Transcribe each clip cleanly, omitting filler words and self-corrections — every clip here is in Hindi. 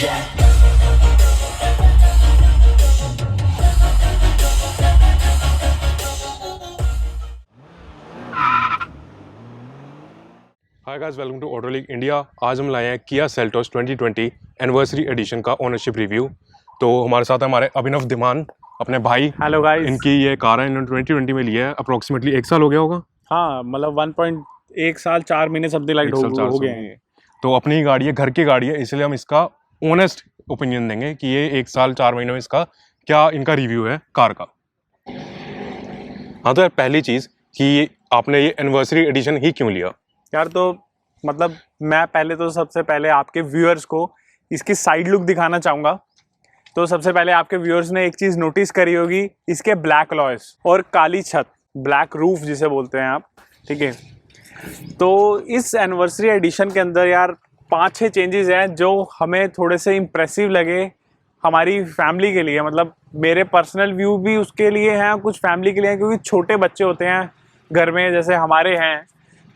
Hi guys, welcome to Auto League India. आज हम लाए हैं किया सेल्टोस 2020 एनिवर्सरी एडिशन का ओनरशिप रिव्यू। तो हमारे साथ है हमारे अभिनव दिमान, अपने भाई। Hello guys. इनकी ये कार है, इन्होंने 2020 में लिया है। अप्रोक्सीमेटली 1 साल हो गया होगा। हाँ, मतलब 1.1 साल 4 महीने समथिंग लाइक हो गए हैं। तो अपनी ही गाड़ी है, घर की गाड़ी है, इसलिए हम इसका ऑनेस्ट ओपिनियन देंगे कि ये 1 साल 4 महीने में इसका क्या इनका रिव्यू है कार का। हाँ, तो यार पहली चीज़ कि आपने ये एनिवर्सरी एडिशन ही क्यों लिया यार? तो मतलब मैं पहले तो सबसे पहले आपके व्यूअर्स को इसकी साइड लुक दिखाना चाहूँगा। तो सबसे पहले आपके व्यूअर्स ने एक चीज़ नोटिस करी होगी, इसके ब्लैक अलॉयस और काली छत, ब्लैक रूफ जिसे बोलते हैं आप, ठीक है। तो इस एनिवर्सरी एडिशन के अंदर यार 5-6 चेंजेस हैं जो हमें थोड़े से इम्प्रेसिव लगे हमारी फैमिली के लिए। मतलब मेरे पर्सनल व्यू भी उसके लिए हैं, कुछ फैमिली के लिए हैं, क्योंकि छोटे बच्चे होते हैं घर में जैसे हमारे हैं।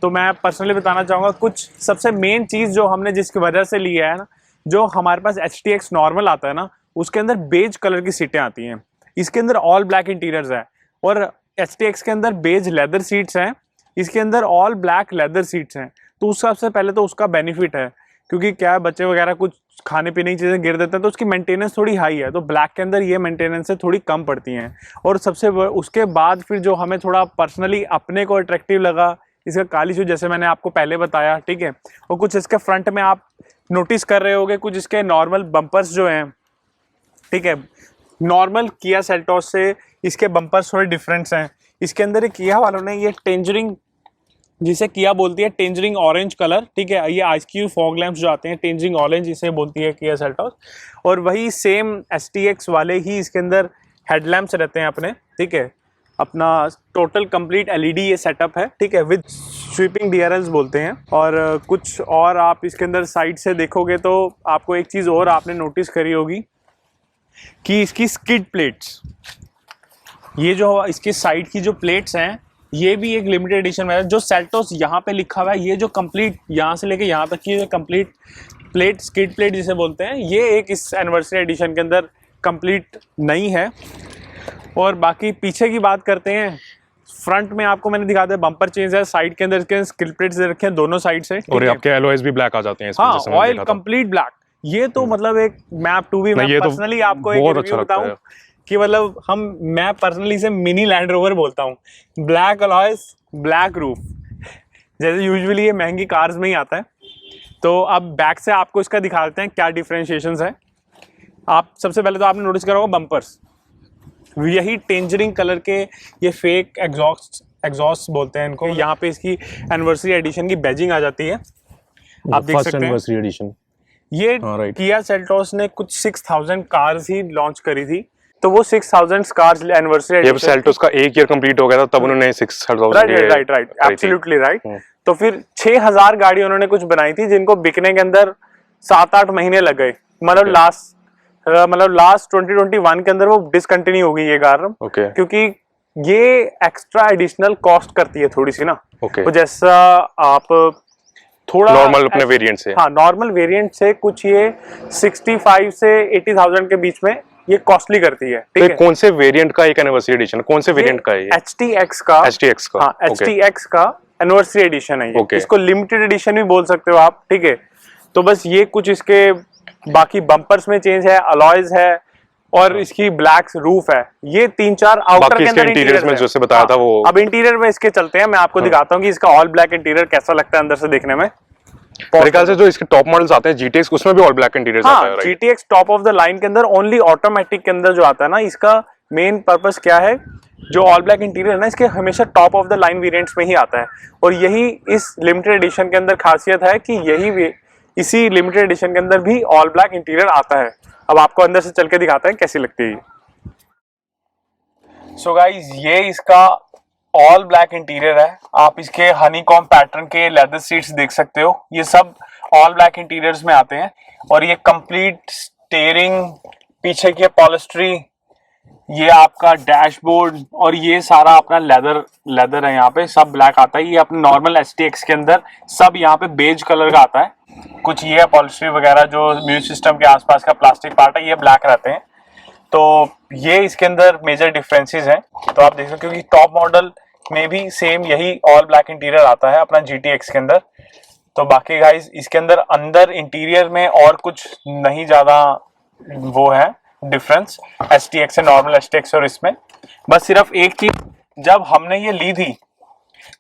तो मैं पर्सनली बताना चाहूँगा कुछ सबसे मेन चीज़ जो हमने जिसकी वजह से लिया है ना, जो हमारे पास HTX नॉर्मल आता है ना, उसके अंदर बेज कलर की सीटें आती हैं। इसके अंदर ऑल ब्लैक इंटीरियर्स है और HTX के अंदर बेज लेदर सीट्स हैं, इसके अंदर ऑल ब्लैक लेदर सीट्स हैं। तो उस सबसे पहले तो उसका बेनिफिट है, क्योंकि क्या बच्चे वगैरह कुछ खाने पीने की चीज़ें गिर देते हैं तो उसकी मेंटेनेंस थोड़ी हाई है, तो ब्लैक के अंदर ये मेंटेनेंस से थोड़ी कम पड़ती हैं। और सबसे उसके बाद फिर जो हमें थोड़ा पर्सनली अपने को अट्रैक्टिव लगा, इसका काली छत जैसे मैंने आपको पहले बताया, ठीक है। और कुछ इसके फ्रंट में आप नोटिस कर रहे होगे, कुछ इसके नॉर्मल बम्पर्स जो हैं, ठीक है, नॉर्मल किया सेल्टोस से इसके बम्पर्स थोड़े डिफरेंट्स हैं। इसके अंदर किया वालों ने ये टेंजरिंग, जिसे किया बोलती है टेंजरिंग ऑरेंज कलर, ठीक है, ये IQ फॉग लैंप्स जो आते हैं टेंजरिंग ऑरेंज इसे बोलती है किया सेल्टोस। और वही सेम STX वाले ही इसके अंदर हेडलैम्प्स रहते हैं अपने, ठीक है। अपना टोटल कंप्लीट LED ये सेटअप है, ठीक है, विद स्वीपिंग DRLs बोलते हैं। और कुछ और आप इसके अंदर साइड से देखोगे तो आपको एक चीज़ और आपने नोटिस करी होगी कि इसकी स्किड प्लेट्स, ये जो इसके साइड की जो प्लेट्स हैं, ये भी एक लिमिटेड एडिशन में है। जो सेल्टोस यहाँ पे लिखा हुआ है, ये जो कंप्लीट यहाँ से लेके यहाँ तक की कंप्लीट प्लेट, स्किड प्लेट जिसे बोलते हैं, ये एक इस एनिवर्सरी एडिशन के अंदर कंप्लीट नहीं है। और बाकी पीछे की बात करते हैं, फ्रंट में आपको मैंने दिखा दिया बम्पर चेंज है, साइड के अंदर इसके स्किड प्लेट्स दे रखे हैं दोनों साइड से, और आपके एलॉयज भी ब्लैक आ जाते हैं इसमें। हाँ, ऑयल कंप्लीट ब्लैक। ये तो मतलब एक मैप टू भी मैं पर्सनली आपको एक रिव्यू बताऊं कि मतलब मैं पर्सनली से मिनी लैंड रोवर बोलता हूँ। ब्लैक अलॉयज, ब्लैक रूफ, जैसे यूजुअली ये महंगी कार्स में ही आता है। तो अब बैक से आपको इसका दिखा देते हैं क्या डिफरेंशिएशंस है। आप सबसे पहले तो आपने नोटिस करा होगा बम्पर्स, यही टेंजरिंग कलर के, ये फेक एग्जॉस्ट बोलते हैं इनको। यहाँ पे इसकी एनिवर्सरी एडिशन की बैजिंग आ जाती है, आप देख सकते हैं एनिवर्सरी एडिशन। ये किया सेल्टोस ने कुछ 6000 कार्स ही लॉन्च करी थी, तो वो 6000 कार्स एनिवर्सरी एडिशन। सेल्टोस का 1 ईयर कंप्लीट हो गया था तब उन्होंने 6000। Right, absolutely right. तो फिर 6000 गाड़ी उन्होंने कुछ बनाई थी जिनको बिकने के अंदर 7-8 महीने लग गए। मतलब लास्ट 2021 के अंदर वो डिसकंटिन्यू हो गई ये कार, क्योंकि ये एक्स्ट्रा एडिशनल कॉस्ट करती है थोड़ी सी ना। तो जैसा आप थोड़ा नॉर्मल अपने वेरिएंट से, हाँ, नॉर्मल वेरिएंट से कुछ ये 65 से 80,000 के बीच में ये कॉस्टली करती है, ठीक है। कौन से वेरिएंट का एक एनिवर्सरी एडिशन, कौन से वेरिएंट का है ये? HTX का। हाँ, HTX का एनिवर्सरी एडिशन है ये। इसको लिमिटेड एडिशन भी बोल सकते हो आप, ठीक है। तो बस ये कुछ इसके बाकी बम्पर्स में चेंज है, अलॉयज है और इसकी ब्लैक रूफ है। ये 3-4 आउटर के अंदर इंटीरियर में जो से बताया था वो। अब इंटीरियर में इसके चलते हैं, मैं आपको दिखाता हूँ कि इसका ऑल ब्लैक इंटीरियर कैसा लगता है अंदर से देखने में। मेरे ख्याल से जो इसके टॉप मॉडल्स आते हैं GTX, उसमें भी ऑल ब्लैक इंटीरियर आता है। GTX top of the line के अंदर ओनली ऑटोमेटिक के अंदर जो आता है ना, इसका मेन पर्पस क्या है, जो ऑल ब्लैक इंटीरियर है ना, इसके हमेशा top of the line variants में ही आता है। और यही इस लिमिटेड एडिशन के अंदर खासियत है कि यही इसी लिमिटेड एडिशन के अंदर भी ऑल ब्लैक इंटीरियर आता है। अब आपको अंदर से चल के दिखाते हैं कैसी लगती है। सो गाइस, ये इसका ऑल ब्लैक इंटीरियर है। आप इसके हनीकॉम पैटर्न के लेदर सीट्स देख सकते हो, ये सब ऑल ब्लैक इंटीरियर्स में आते हैं। और ये कंप्लीट स्टीयरिंग, पीछे की पॉलिस्ट्री, ये आपका डैशबोर्ड और ये सारा अपना लेदर है, यहाँ पे सब ब्लैक आता है। ये अपने नॉर्मल STX के अंदर सब यहाँ पे बेज कलर का आता है। कुछ ये अपॉल्स्ट्री वगैरह जो म्यूजिक सिस्टम के आसपास का प्लास्टिक पार्ट है ये ब्लैक रहते हैं। तो ये इसके अंदर मेजर डिफरेंसेस हैं। तो आप देख सकते हो कि टॉप मॉडल में भी सेम यही ऑल ब्लैक इंटीरियर आता है अपना GTX के अंदर। तो बाकी गाइस इसके अंदर इंटीरियर में और कुछ नहीं ज्यादा वो है डिफरेंस STX से, नॉर्मल STX और इसमें। बस सिर्फ एक चीज, जब हमने ये ली थी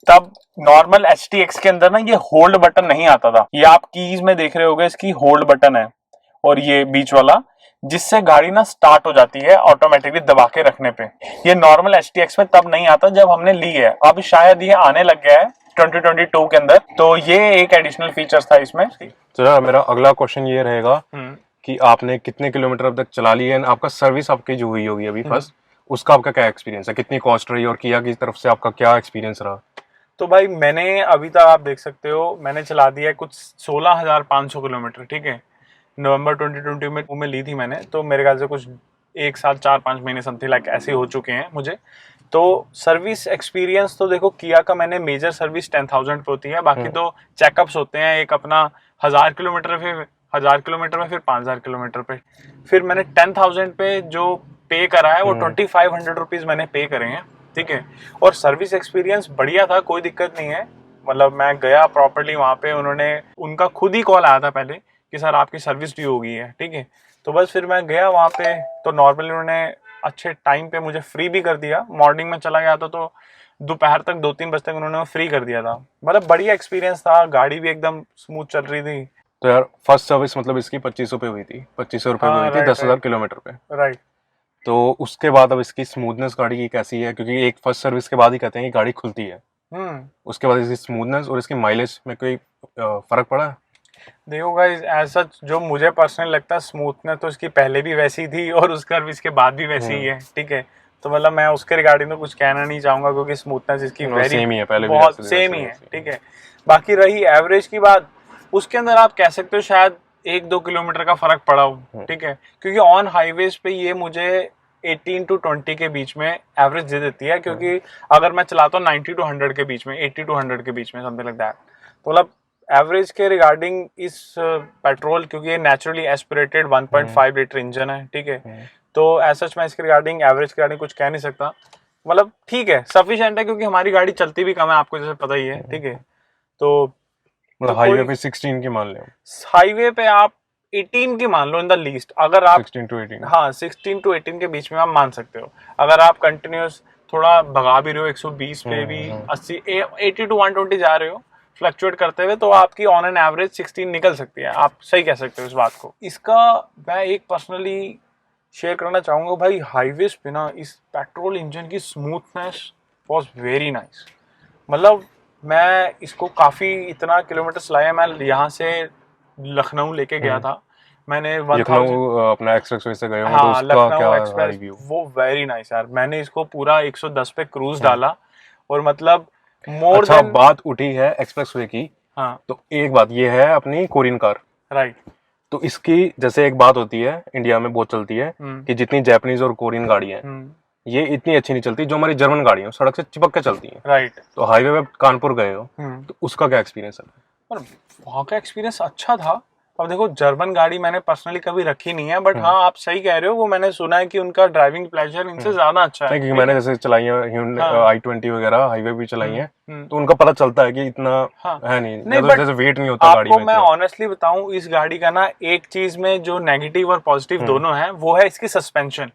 तब नॉर्मल STX के अंदर ना ये होल्ड बटन नहीं आता था। ये आप कीज में देख रहे होगे इसकी होल्ड बटन है और ये बीच वाला, जिससे गाड़ी ना स्टार्ट हो जाती है ऑटोमेटिकली दबा के रखने पे। ये नॉर्मल STX में तब नहीं आता जब हमने ली है, अब शायद ये आने लग गया है 2022 के अंदर। तो ये एक एडिशनल फीचर्स था इसमें। तो मेरा अगला क्वेश्चन ये रहेगा कि आपने कितने किलोमीटर अब तक चला ली है, आपका सर्विस आपकी जो हुई होगी अभी फर्स्ट, उसका आपका क्या एक्सपीरियंस है, कितनी कॉस्ट रही और किया की तरफ से आपका क्या एक्सपीरियंस रहा? तो भाई मैंने अभी तक आप देख सकते हो मैंने चला दिया है कुछ 16,500 किलोमीटर, ठीक है। नवंबर 2020 में ली थी मैंने, तो मेरे ख्याल से कुछ 1 साल 4-5 महीने समथिंग लाइक ऐसे हो चुके हैं मुझे। तो सर्विस एक्सपीरियंस तो देखो, किया का मैंने मेजर सर्विस 10,000 पे होती है, बाकी तो चेकअप्स होते हैं। एक अपना 1000 किलोमीटर पे, 1000 किलोमीटर में, फिर 5000 किलोमीटर पे। फिर मैंने 10,000 पे जो पे करा है वो 2500 रुपीज मैंने पे करे हैं, ठीक है। और सर्विस एक्सपीरियंस बढ़िया था, कोई दिक्कत नहीं है। मतलब मैं गया प्रॉपर्ली वहाँ पे, उनका खुद ही कॉल आया था पहले कि सर आपकी सर्विस ड्यू हो गई है, ठीक है। तो बस फिर मैं गया वहाँ पे, तो नॉर्मली उन्होंने अच्छे टाइम पे मुझे फ्री भी कर दिया। मॉर्निंग में चला गया था तो दोपहर तक 2-3 बजे तक उन्होंने फ्री कर दिया था। मतलब बढ़िया एक्सपीरियंस था, गाड़ी भी एकदम स्मूथ चल रही थी। तो यार फर्स्ट सर्विस मतलब इसकी 2500 पे हुई थी, 2500 रुपए पे हुई थी 10,000 किलोमीटर पे, राइट। तो उसके बाद अब इसकी स्मूथनेस गाड़ी की कैसी है? क्योंकि एक फर्स्ट सर्विस के बाद ही कहते हैं कि गाड़ी खुलती है, उसके बाद इसकी स्मूथनेस और इसकी माइलेज में कोई फर्क पड़ा है? देखो गाइस, ऐसा सच जो मुझे पर्सनली लगता है, स्मूथनेस तो इसकी पहले भी वैसी थी और उस सर्विस के बाद भी वैसी ही है, ठीक है। तो मतलब मैं उसके रिगार्डिंग तो कुछ कहना नहीं चाहूंगा, क्योंकि स्मूथनेस इसकी वेरी सेम ही है, पहले बहुत सेम ही है, ठीक है। बाकी रही एवरेज की बात, उसके अंदर आप कह सकते हो शायद 1-2 किलोमीटर का फर्क पड़ा हो, ठीक है। क्योंकि ऑन हाईवेज पे ये मुझे 18 to 20 के बीच में एवरेज दे देती है, क्योंकि अगर मैं चलाता हूँ 90 to 100 के बीच में, 80 to 100 के बीच में, समथिंग लाइक दैट। तो मतलब एवरेज के रिगार्डिंग इस पेट्रोल, क्योंकि ये नेचुरली एस्पिरेटेड 1.5 लीटर इंजन है, ठीक है। तो ऐसा मैं इसके रिगार्डिंग एवरेज के रिगार्डिंग कुछ कह नहीं सकता। मतलब ठीक है, सफिशिएंट है, क्योंकि हमारी गाड़ी चलती भी कम है, आपको जैसे पता ही है, ठीक है। तो मतलब हाईवे पे 16 की मान लो, हाईवे पे आप 18 की मान लो इन द लीस्ट। अगर आप 16 to 18, हाँ 16 to 18 के बीच में आप मान सकते हो। अगर आप कंटिन्यूस थोड़ा भगा भी रहे हो 120 पे भी, 80 to 120 जा रहे हो फ्लक्चुएट करते हुए, तो आपकी ऑन एन एवरेज 16 निकल सकती है। आप सही कह सकते हो इस बात को। इसका मैं एक पर्सनली शेयर करना चाहूँगा भाई, हाईवेज पे ना इस पेट्रोल इंजन की स्मूथनेस वॉज वेरी नाइस। मतलब मैं इसको काफ़ी इतना किलोमीटर चलाया, मैं यहाँ से लखनऊ लेके गया था मैंने 1000 अपना एक्सप्रेस से गए हो, हाँ, तो उसका लखनऊ क्या एक्सप्रेस रिव्यू? वो वेरी नाइस यार। मैंने इसको पूरा 110 पे क्रूज डाला, और मतलब मोर अच्छा, देन बात उठी है एक्सप्रेसवे की, हाँ तो एक बात ये है अपनी कोरियन कार, राइट। तो इसकी जैसे एक बात होती है इंडिया में बहुत चलती है कि जितनी जापानीज और कोरियन गाड़ियां हैं ये इतनी अच्छी नहीं चलती जो हमारी जर्मन गाड़ियां सड़क से चिपक के चलती हैं, राइट। तो हाईवे पे कानपुर गए हो तो उसका क्या एक्सपीरियंस है? और वहाँ का एक्सपीरियंस अच्छा था। अब देखो, जर्मन गाड़ी मैंने पर्सनली कभी रखी नहीं है, बट हाँ आप सही कह रहे हो, वो मैंने सुना है कि उनका ड्राइविंग प्लेजर इनसे ज्यादा अच्छा है। क्योंकि मैंने जैसे चलाई है i20 वगैरह हाईवे भी चलाई है, तो उनका पता चलता है कि इतना है नहीं, जैसे वेट नहीं होता गाड़ी में। आपको मैं ऑनेस्टली बताऊं, इस गाड़ी का ना एक चीज में जो नेगेटिव और पॉजिटिव दोनों है, वो है इसकी सस्पेंशन।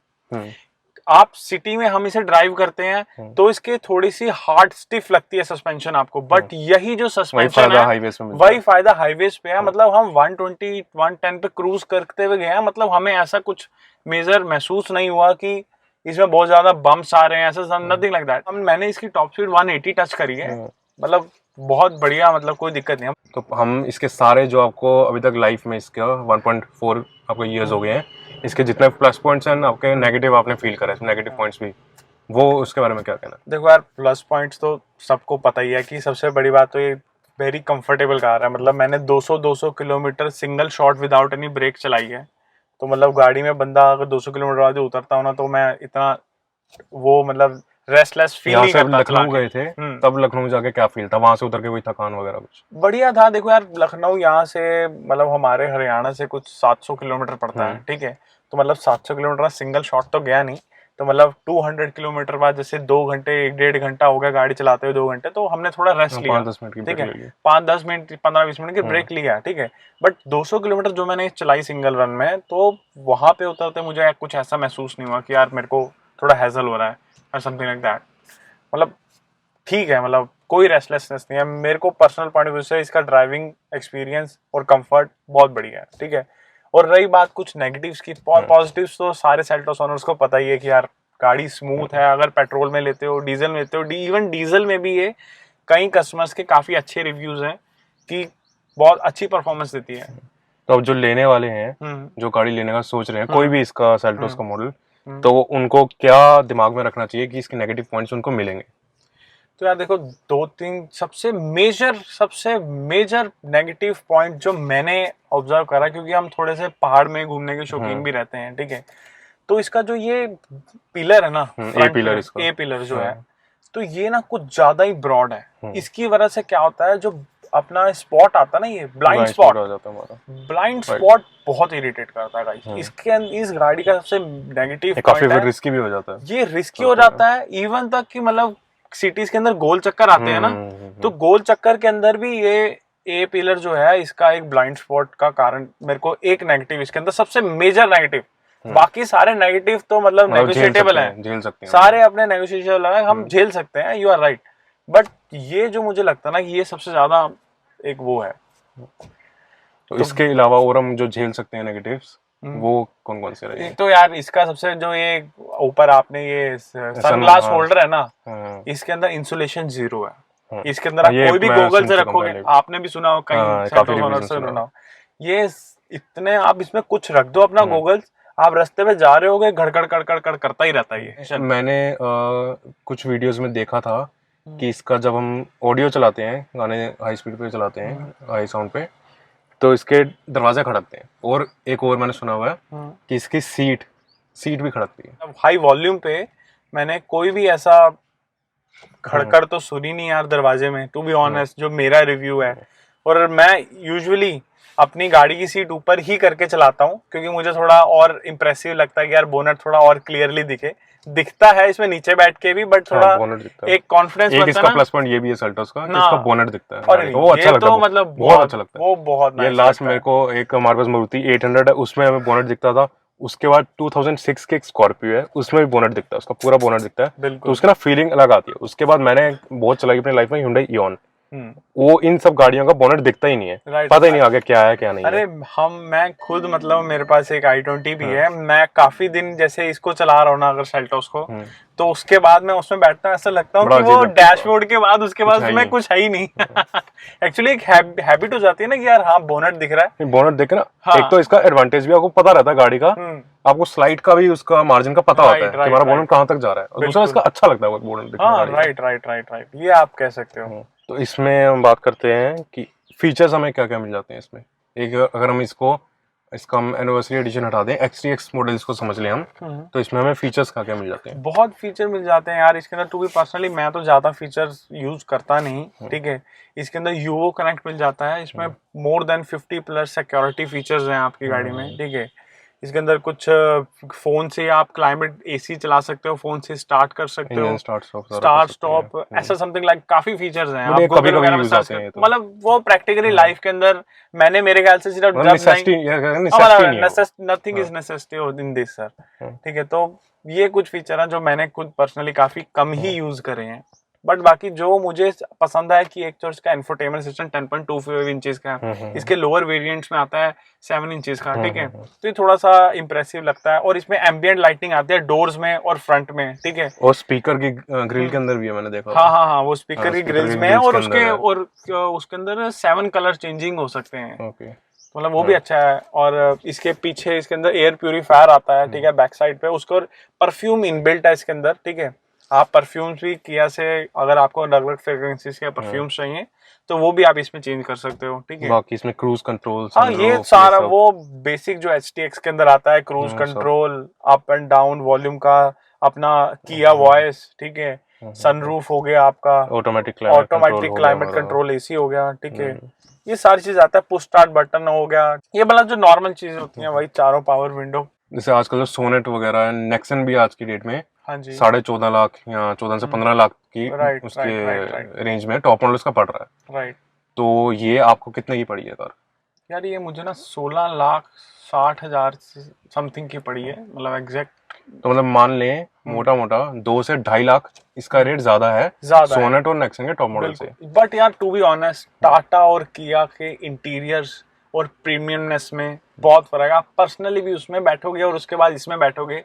आप सिटी में हम इसे ड्राइव करते हैं तो इसके थोड़ी सी हार्ड स्टिफ लगती है सस्पेंशन आपको, बट यही जो सस्पेंशन है वही फायदा हाईवेज पे है। मतलब हम 120-110 पे क्रूज करते हुए गए हैं, मतलब हमें ऐसा कुछ मेजर महसूस नहीं हुआ कि इसमें बहुत ज्यादा बम्प्स आ रहे हैं, ऐसा नथिंग लाइक दैट। मैंने इसकी टॉप स्पीड 180 टच करी है, मतलब बहुत बढ़िया, मतलब कोई दिक्कत नहीं। तो हम इसके सारे जो आपको अभी तक लाइफ में इसका 1.4 आपको ईयर्स हो गए हैं, इसके जितने प्लस पॉइंट्स हैं आपके नेगेटिव आपने फील करा है, नेगेटिव पॉइंट्स भी, वो उसके बारे में क्या कहना? देखो यार, प्लस पॉइंट्स तो सबको पता ही है कि सबसे बड़ी बात तो ये वेरी कंफर्टेबल कार है। मतलब मैंने 200 kilometre single shot without any break चलाई है, तो मतलब गाड़ी में बंदा अगर 200 किलोमीटर बाद उतरता हो ना, तो मैं इतना वो मतलब रेस्टलेस फील यहाँ नहीं से करता लखनऊ चला के। गए थे, तब लखनऊ जाके क्या फील था, वहां से उतर के कोई थकान वगैरह कुछ? बढ़िया था। देखो यार, लखनऊ यहाँ से मतलब हमारे हरियाणा से कुछ 700 किलोमीटर पड़ता है, ठीक है। तो मतलब 700 किलोमीटर सिंगल शॉट तो गया नहीं, तो मतलब 200 किलोमीटर बाद जैसे 2 घंटे 1.5 घंटा हो गया गाड़ी चलाते हुए, 2 घंटे, तो हमने थोड़ा रेस्ट लिया, 5-10 मिनट की ठीक ब्रेक है। ले ली। 5-10 मिनट 15-20 मिनट की ब्रेक लिया, ठीक है। बट 200 किलोमीटर जो मैंने चलाई सिंगल रन में, तो वहां पे उतरते मुझे कुछ ऐसा महसूस नहीं हुआ कि यार मेरे को थोड़ा हैजल हो रहा है और समथिंग लाइक दैट। मतलब ठीक है, मतलब कोई रेस्टलेसनेस नहीं है। मेरे को पर्सनल पॉइंट ऑफ व्यू से इसका ड्राइविंग एक्सपीरियंस और कंफर्ट बहुत बढ़िया है, ठीक है। और रही बात कुछ नेगेटिव्स की, पॉजिटिव्स तो सारे सेल्टोस ओनर्स को पता ही है कि यार गाड़ी स्मूथ है। अगर पेट्रोल में लेते हो, डीजल में लेते हो, इवन डीजल में भी ये कई कस्टमर्स के काफी अच्छे रिव्यूज हैं कि बहुत अच्छी परफॉर्मेंस देती है। तो अब जो लेने वाले हैं, जो गाड़ी लेने का सोच रहे हैं, कोई भी इसका सेल्टोस का मॉडल, तो उनको क्या दिमाग में रखना चाहिए कि इसके नेगेटिव पॉइंट्स उनको मिलेंगे? तो यार देखो, 2-3 सबसे मेजर नेगेटिव पॉइंट जो मैंने ऑब्जर्व करा, क्योंकि हम थोड़े से पहाड़ में घूमने के शौकीन भी रहते हैं, ठीक है। तो इसका जो ये पिलर है ना, ए पिलर जो है, तो ये ना कुछ ज्यादा ही ब्रॉड है। इसकी वजह से क्या होता है, जो अपना स्पॉट आता है ना, ये ब्लाइंड स्पॉट हो जाता है हमारा। ब्लाइंड स्पॉट बहुत इरिटेट करता है गाइस। इस गाड़ी का सबसे नेगेटिव काफी पॉइंट है, रिस्की भी हो जाता है। ये रिस्की हो जाता है। इवन तक कि मतलब सिटीज के अंदर गोल चक्कर आते हैं ना, तो गोल चक्कर के अंदर भी ये ए पिलर जो है, इसका एक ब्लाइंड स्पॉट का कारण मेरे को एक नेगेटिव इसके अंदर सबसे मेजर नेगेटिव। बाकी सारे नेगेटिव तो मतलब नेगोशिएटेबल हैं, झेल सकते हैं सारे अपने नेगोशिएटेबल है, हम झेल सकते हैं, यू आर राइट। बट ये जो मुझे लगता है ना कि ये सबसे ज्यादा एक वो है। तो इसके अलावा और हम जो झेल सकते हैं नेगेटिव्स, वो कौन कौन से रहे? तो यार इसका सबसे जो ये ऊपर आपने ये सनग्लास होल्डर है ना, इसके अंदर इंसुलेशन 0 है। इसके अंदर आप कोई भी गॉगल से रखोगे, आपने भी सुना हो कहीं से सुना हो, ये इतने आप इसमें कुछ रख दो अपना गॉगल्स, आप रास्ते पे जा रहे होगे, घड़घड़ कड़कड़ करता ही रहता है ये। मैंने कुछ वीडियोस में देखा था कि इसका जब हम ऑडियो चलाते हैं, गाने हाई स्पीड पे चलाते हैं, हाई साउंड पे, तो इसके दरवाजे खड़कते हैं। और एक और मैंने सुना हुआ है कि इसकी सीट भी खड़कती है। हाई वॉल्यूम पे मैंने कोई भी ऐसा खड़कड़ तो सुनी नहीं यार दरवाजे में, टू बी ऑनेस्ट, जो मेरा रिव्यू है। और मैं यूजुअली अपनी गाड़ी की सीट ऊपर ही करके चलाता हूँ, क्योंकि मुझे थोड़ा और इम्प्रेसिव लगता है कि यार बोनट थोड़ा और क्लियरली दिखता है इसमें नीचे बैठ के भी, बट थोड़ा एक कॉन्फिडेंस बनता है। इसका प्लस पॉइंट ये भी है सेल्टोस का कि इसका बोनट दिखता है, और वो अच्छा लगता है, मतलब बहुत अच्छा लगता है, वो बहुत ये लास्ट मेरे को एक हमारे पास मारुति 800 है, उसमें हमें बोनट दिखता था। उसके बाद 2006 के एक स्कॉर्पियो है, उसमें भी बोनट दिखता है, उसका पूरा बोनट दिखता है, तो उसके ना फीलिंग अलग आती है। उसके बाद मैंने बहुत चलाई अपनी लाइफ में Hyundai Eon, वो इन सब गाड़ियों का बोनट दिखता ही नहीं है, पता ही नहीं आगे क्या है क्या नहीं है। अरे मैं खुद मतलब मेरे पास एक i20 भी है, मैं काफी दिन जैसे इसको चला रहा हूँ ना अगर सेल्टोस को, तो उसके बाद मैं उसमें बैठता हूँ, ऐसा लगता हूँ कि वो डैशबोर्ड के बाद उसके बाद में कुछ है ही नहीं। एक्चुअली एक हैबिट हो जाती है ना कि यार हाँ बोनट दिख रहा है, बोनट दिख रहा। एक तो इसका एडवांटेज भी आपको पता रहता है गाड़ी का, आपको स्लाइड का भी उसका मार्जिन का पता होता है कि हमारा बोनट कहाँ तक जा रहा है, और दूसरा इसका अच्छा लगता है बोनट दिखना। राइट, ये आप कह सकते हो। तो इसमें हम बात करते हैं कि फीचर्स हमें क्या क्या मिल जाते हैं इसमें। एक अगर हम इसका हम एनिवर्सरी एडिशन हटा दें, XTX मॉडल इसको समझ लें हम, तो इसमें हमें फीचर्स क्या क्या मिल जाते हैं? बहुत फीचर मिल जाते हैं यार इसके अंदर। टू बी पर्सनली मैं तो ज्यादा फीचर्स यूज करता नहीं, ठीक है। इसके अंदर यूओ कनेक्ट मिल जाता है, इसमें मोर देन 50+ सिक्योरिटी फीचर्स हैं आपकी गाड़ी में, ठीक है। इसके अंदर कुछ फोन से आप क्लाइमेट AC चला सकते हो, फोन से स्टार्ट कर सकते हो, स्टार्ट स्टॉप, ऐसा समथिंग लाइक काफी फीचर्स हैं। आप गूगल वगैरह में सर्च करते हो, मतलब वो प्रैक्टिकली लाइफ के अंदर मैंने मेरे ख्याल से सिर्फ nothing is necessity in this sir, ठीक है। तो ये कुछ फीचर हैं जो मैंने खुद पर्सनली काफी कम ही यूज करे हैं। बट बाकी जो मुझे पसंद है कि एक तो इसका इंफोटेनमेंट सिस्टम 10.25 इंचेस का है, इसके लोअर वेरिएंट्स में आता है 7 इंचेस का, ठीक है। तो ये थोड़ा सा इंप्रेसिव लगता है। और इसमें एम्बिएंट लाइटिंग आती है डोर्स में और फ्रंट में, ठीक है। और स्पीकर की ग्रिल के अंदर भी है, मैंने देखा। हाँ, वो स्पीकर की ग्रिल्स में है, और उसके अंदर 7 कलर चेंजिंग हो सकते हैं, मतलब वो भी अच्छा है। और इसके पीछे इसके अंदर एयर प्यूरीफायर आता है, ठीक है, बैक साइड पे। उसको परफ्यूम इनबिल्ट है इसके अंदर, ठीक है। आप परफ्यूम्स भी किया से अगर आपको अलग अलग फ्रेग्रेंसेस के परफ्यूम्स चाहिए तो वो भी आप इसमें चेंज कर सकते हो, ठीक है। बाकी इसमें क्रूज कंट्रोल, हाँ, ये सारा वो बेसिक जो HTX के अंदर आता है, cruise control, up and down volume का अपना किया वॉइस, ठीक है, सनरूफ हो गया आपका, ऑटोमेटिक क्लाइमेट कंट्रोल एसी हो गया, ठीक है, ये सारी चीज आता है, पुश स्टार्ट बटन हो गया, ये मतलब जो नॉर्मल चीजें होती हैं वही चारों पावर विंडो। जैसे आजकल जो सोनेट वगैरह है, नेक्सन भी आज की डेट में हाँ जी 14.5 लाख या 14 से 15 लाख की राइट उसके रेंज में टॉप मॉडल उसका पड़ रहा है। राइट। तो ये आपको कितने की पड़ी है कार? यार ये मुझे ना 16,60,000 समथिंग की पड़ी है, मतलब एग्जैक्ट। तो मतलब मान लें मोटा मोटा 2 से 2.5 लाख इसका रेट ज्यादा है सोनेट और नेक्सन के टॉप मॉडल से। बट यार टू बी ऑनेस्ट, टाटा और किया के इंटीरियर्स और प्रीमियमनेस में बहुत फर्क है। आप पर्सनली भी उसमें बैठोगे और उसके बाद इसमें बैठोगे,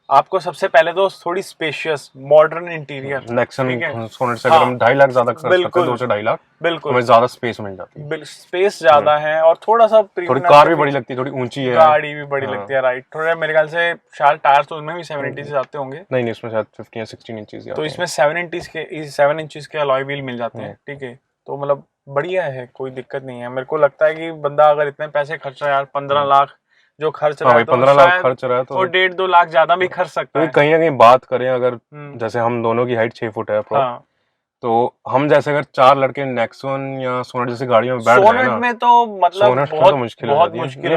आपको सबसे पहले तो थोड़ी spacious modern interior, Nexon Sonet से अगर हम 2.5 लाख ज्यादा खर्च करते हैं, 2 से 2.5 लाख, बिल्कुल हमें ज्यादा स्पेस मिल जाती है, स्पेस ज्यादा है और थोड़ा सा थोड़ी कार भी बड़ी लगती है, थोड़ी ऊंची है, गाड़ी भी बड़ी लगती है, राइट। थोड़ा मेरे ख्याल से शायद टायर्स तो उनमें भी 7 इंचेस आते होंगे। नहीं इसमें शायद 15 या 16 इंचेस तो इसमें 7 इंचेस के अलॉय व्हील मिल जाते हैं, ठीक है। तो मतलब बढ़िया है, कोई दिक्कत नहीं है। मेरे को लगता है कि बंदा अगर इतने पैसे खर्च रहा है यार, 15 लाख जो खर्च रहा है, 15 लाख खर्च रहा है तो 1.5-2 लाख ज्यादा भी खर्च सकता है। कहीं ना कहीं बात करें अगर, जैसे हम दोनों की हाइट 6 फुट है, तो हम जैसे अगर 4 लड़के नेक्सन या सोनेट जैसी गाड़ियों में बैठ जाए ना, सोनेट में तो मतलब सोनेट बहुत तो मुश्किल है।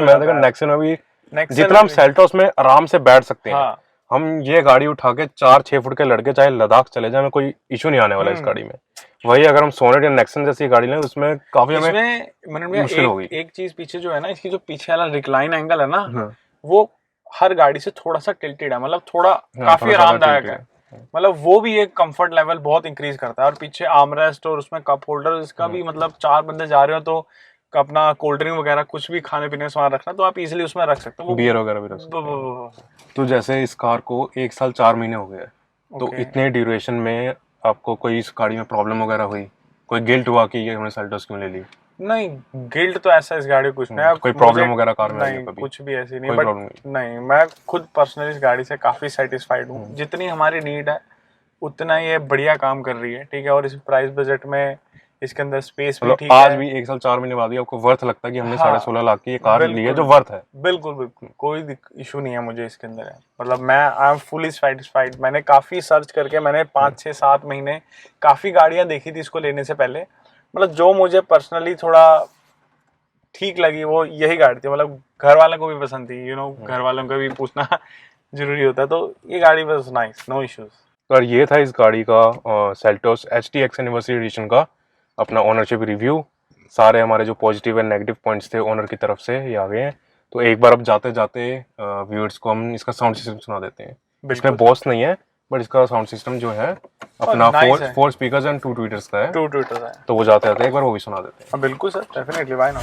मैं देखा नेक्सन में भी जितना हम सेल्टोस में आराम से बैठ सकते हैं, हम ये गाड़ी उठा के 4-6 फुट के लड़के चाहे लद्दाख चले जाए, हमें कोई इशू नहीं आने वाला इस गाड़ी में। वही अगर हम सोनेट या नेक्सन जैसी गाड़ी लें, उसमें काफी हमें मुश्किल होगी। एक चीज पीछे जो है ना, इसकी जो पीछे वाला रिक्लाइन एंगल है ना, वो हर गाड़ी से थोड़ा सा टिल्टेड है, मतलब थोड़ा काफी आरामदायक है, मतलब वो भी एक कंफर्ट लेवल बहुत इंक्रीज करता है। और पीछे आर्मरेस्ट और उसमें कप होल्डर, इसका भी मतलब 4 बंदे जा रहे हो तो अपना कोल्ड ड्रिंक वगैरह कुछ भी खाने पीने का सामान रखना तो आप इजीली उसमें रख सकते हो, बियर वगैरह भी रख सकते हो। तो जैसे इस कार को 1 साल 4 महीने हो गए, तो इतने ड्यूरेशन में आपको कोई इस गाड़ी में प्रॉब्लम वगैरह हुई, कोई गिल्ट हुआ कि ये हमने सेल्टोस क्यों ले ली? नहीं, गिल्ट तो ऐसा इस गाड़ी कुछ नहीं है। कोई प्रॉब्लम वगैरह कार में नहीं, कुछ भी ऐसी नहीं, बट नहीं, मैं खुद पर्सनली इस गाड़ी से काफी सेटिस्फाइड हूँ। जितनी हमारी नीड है उतना ये बढ़िया काम कर रही है, ठीक है। और इस प्राइस बजट में इसके अंदर स्पेस भी ठीक है। आज भी 1 साल 4 महीने बाद भी आपको वर्थ लगता है कि हमने 16.5 लाख की ये कार ली है, जो वर्थ है? बिल्कुल बिल्कुल, कोई इशू नहीं है मुझे इसके अंदर। मतलब मैं आई एम फुली सेटिस्फाइड। मैंने काफी सर्च करके, मैंने 5-6-7 महीने काफी गाड़ियां देखी थी इसको लेने से पहले, मतलब जो मुझे पर्सनली थोड़ा ठीक लगी वो यही गाड़ी थी। मतलब घर वालों को भी पसंद थी, घर वालों को भी पूछना जरूरी होता है, तो ये गाड़ी वाज नाइस, नो इश्यूज। तो ये था इस गाड़ी का सेल्टोस HTX एनिवर्सरी एडिशन का अपना ओनरशिप रिव्यू। सारे हमारे जो पॉजिटिव एंड नेगेटिव पॉइंट्स थे ओनर की तरफ से ये आ गए हैं। तो एक बार अब जाते जाते व्यूअर्स को हम इसका साउंड सिस्टम सुना देते हैं। इसमें बॉस नहीं है, बट इसका साउंड सिस्टम जो है अपना 4 स्पीकर्स एंड 2 ट्वीटर्स का है। 2 ट्वीटर्स है, तो वो जाते जाते एक बार वो भी सुना देते हैं। बिल्कुल सर, डेफिनेटली, व्हाई नॉट।